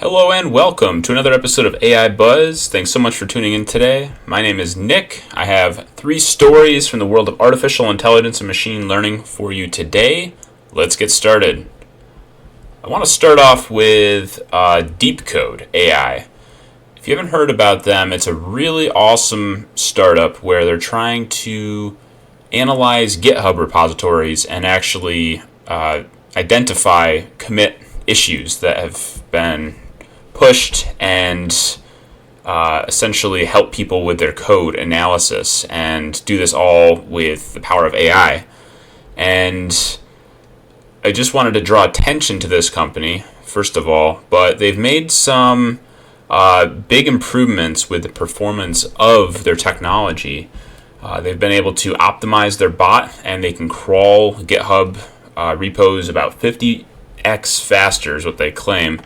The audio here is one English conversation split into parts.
Hello and welcome to another episode of AI Buzz. Thanks so much for tuning in today. My name is Nick. I have 3 stories from the world of artificial intelligence and machine learning for you today. Let's get started. I want to start off with Deepcode AI. If you haven't heard about them, it's a really awesome startup where they're trying to analyze GitHub repositories and actually identify commit issues that have been pushed and essentially help people with their code analysis, and do this all with the power of AI. And I just wanted to draw attention to this company, first of all, but they've made some big improvements with the performance of their technology. They've been able to optimize their bot, and they can crawl GitHub repos about 50x faster is what they claim.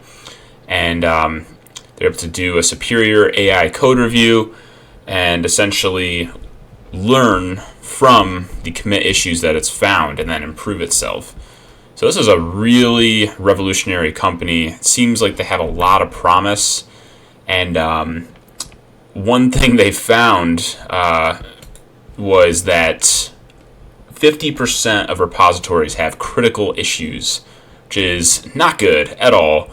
And they're able to do a superior AI code review and essentially learn from the commit issues that it's found and then improve itself. So this is a really revolutionary company. It seems like they have a lot of promise. And one thing they found was that 50% of repositories have critical issues, which is not good at all.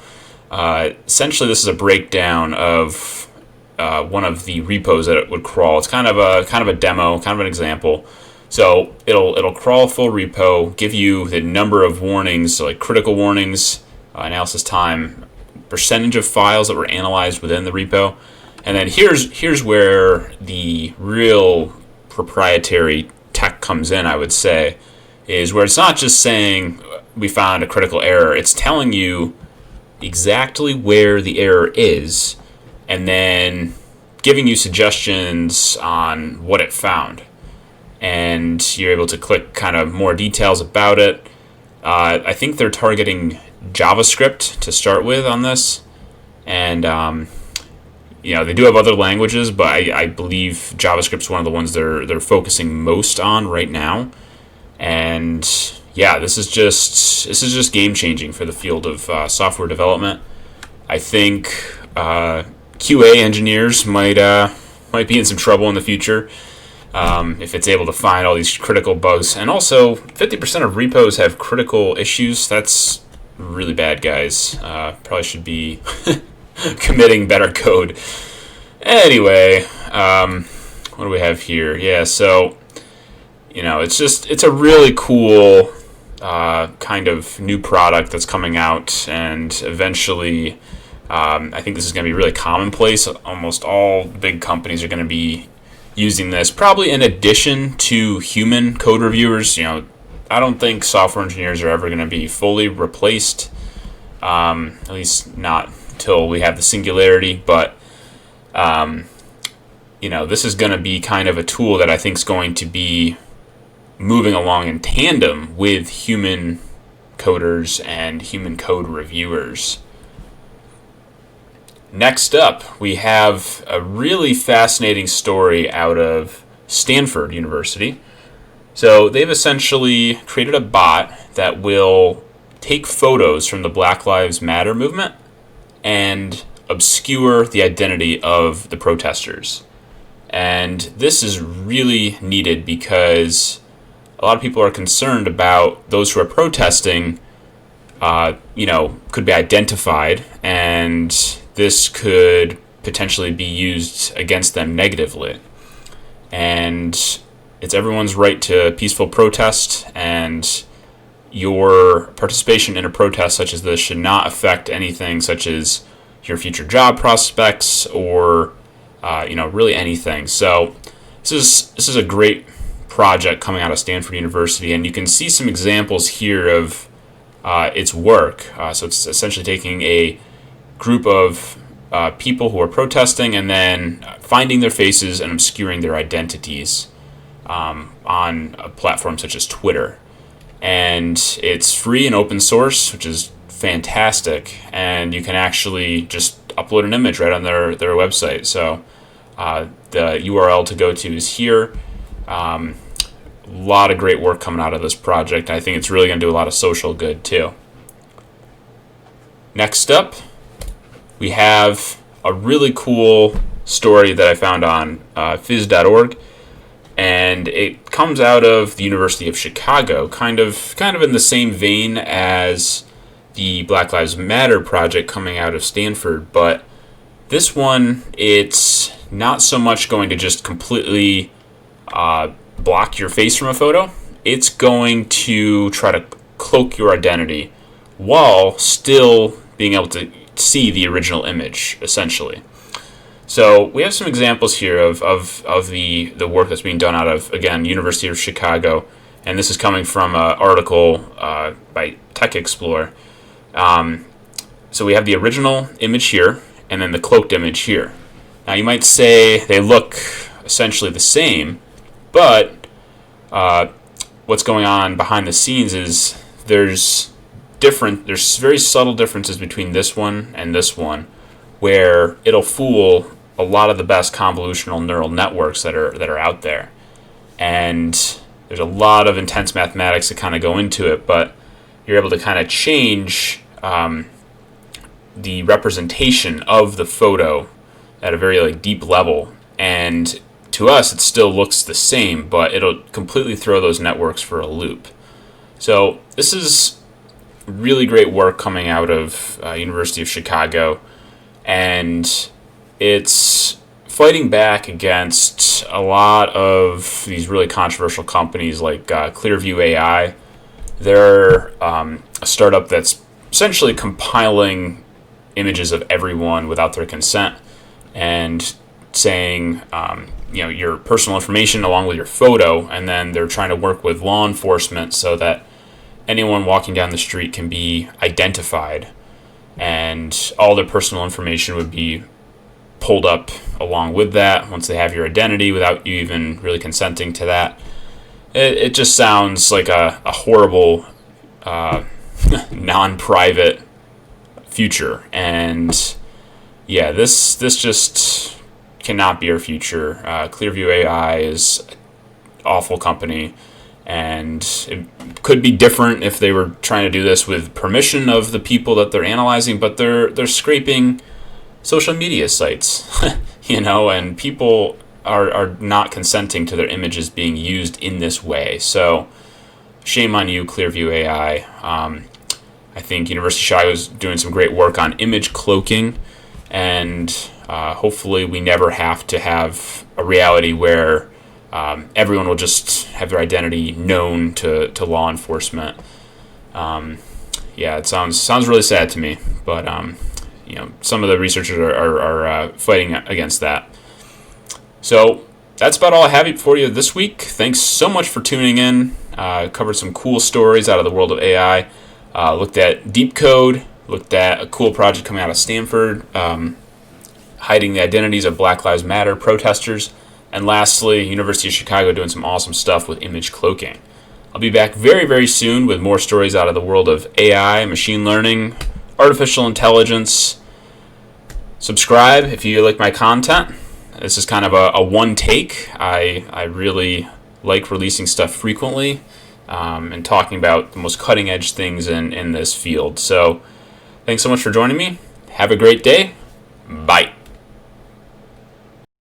Essentially, this is a breakdown of one of the repos that it would crawl. It's kind of a demo, kind of an example. So it'll crawl a full repo, give you the number of warnings, so like critical warnings, analysis time, percentage of files that were analyzed within the repo, and then here's where the real proprietary tech comes in. I would say is where it's not just saying we found a critical error. It's telling you exactly where the error is, and then giving you suggestions on what it found. And you're able to click kind of more details about it. I think they're targeting JavaScript to start with on this, and they do have other languages, but I believe JavaScript's one of the ones they're focusing most on right now. And yeah, this is just game changing for the field of software development. I think QA engineers might be in some trouble in the future if it's able to find all these critical bugs. And also, 50% of repos have critical issues. That's really bad, guys. Probably should be committing better code. Anyway, what do we have here? Yeah, so it's a really cool kind of new product that's coming out, and eventually I think this is going to be really commonplace. Almost all big companies are going to be using this, probably in addition to human code reviewers. I don't think software engineers are ever going to be fully replaced, at least not until we have the singularity. But this is going to be kind of a tool that I think is going to be moving along in tandem with human coders and human code reviewers. Next up, we have a really fascinating story out of Stanford University. So they've essentially created a bot that will take photos from the Black Lives Matter movement and obscure the identity of the protesters. And this is really needed because a lot of people are concerned about those who are protesting, could be identified, and this could potentially be used against them negatively. And it's everyone's right to peaceful protest, and your participation in a protest such as this should not affect anything such as your future job prospects or, really anything. So this is a great project coming out of Stanford University, and you can see some examples here of its work. So it's essentially taking a group of people who are protesting and then finding their faces and obscuring their identities on a platform such as Twitter. And it's free and open source, which is fantastic, and you can actually just upload an image right on their website. So the URL to go to is here. A lot of great work coming out of this project. I think it's really going to do a lot of social good too. Next up, we have a really cool story that I found on phys.org, and it comes out of the University of Chicago, kind of in the same vein as the Black Lives Matter project coming out of Stanford, but this one, it's not so much going to just completely block your face from a photo. It's going to try to cloak your identity while still being able to see the original image, essentially. So we have some examples here of the work that's being done out of, again, University of Chicago, and this is coming from an article by Tech Explorer. So we have the original image here, and then the cloaked image here. Now you might say they look essentially the same, but what's going on behind the scenes is there's very subtle differences between this one and this one, where it'll fool a lot of the best convolutional neural networks that are out there. And there's a lot of intense mathematics that kind of go into it, but you're able to kind of change the representation of the photo at a very deep level, and to us it still looks the same, but it'll completely throw those networks for a loop. So this is really great work coming out of University of Chicago, and it's fighting back against a lot of these really controversial companies like Clearview AI. They're a startup that's essentially compiling images of everyone without their consent and saying, your personal information along with your photo, and then they're trying to work with law enforcement so that anyone walking down the street can be identified and all their personal information would be pulled up along with that once they have your identity without you even really consenting to that. It just sounds like a horrible non-private future, and yeah, this just cannot be our future. Clearview AI is an awful company, and it could be different if they were trying to do this with permission of the people that they're analyzing, but they're scraping social media sites, and people are not consenting to their images being used in this way. So shame on you, Clearview AI. I think University of Chicago is doing some great work on image cloaking, and hopefully we never have to have a reality where everyone will just have their identity known to law enforcement. It sounds really sad to me, but some of the researchers are fighting against that. So that's about all I have for you this week. Thanks so much for tuning in. Covered some cool stories out of the world of AI. Looked at Deepcode, looked at a cool project coming out of Stanford, hiding the identities of Black Lives Matter protesters, and lastly, University of Chicago doing some awesome stuff with image cloaking. I'll be back very, very soon with more stories out of the world of AI, machine learning, artificial intelligence. Subscribe if you like my content. This is kind of a one take. I really like releasing stuff frequently and talking about the most cutting edge things in this field. So thanks so much for joining me. Have a great day. Bye.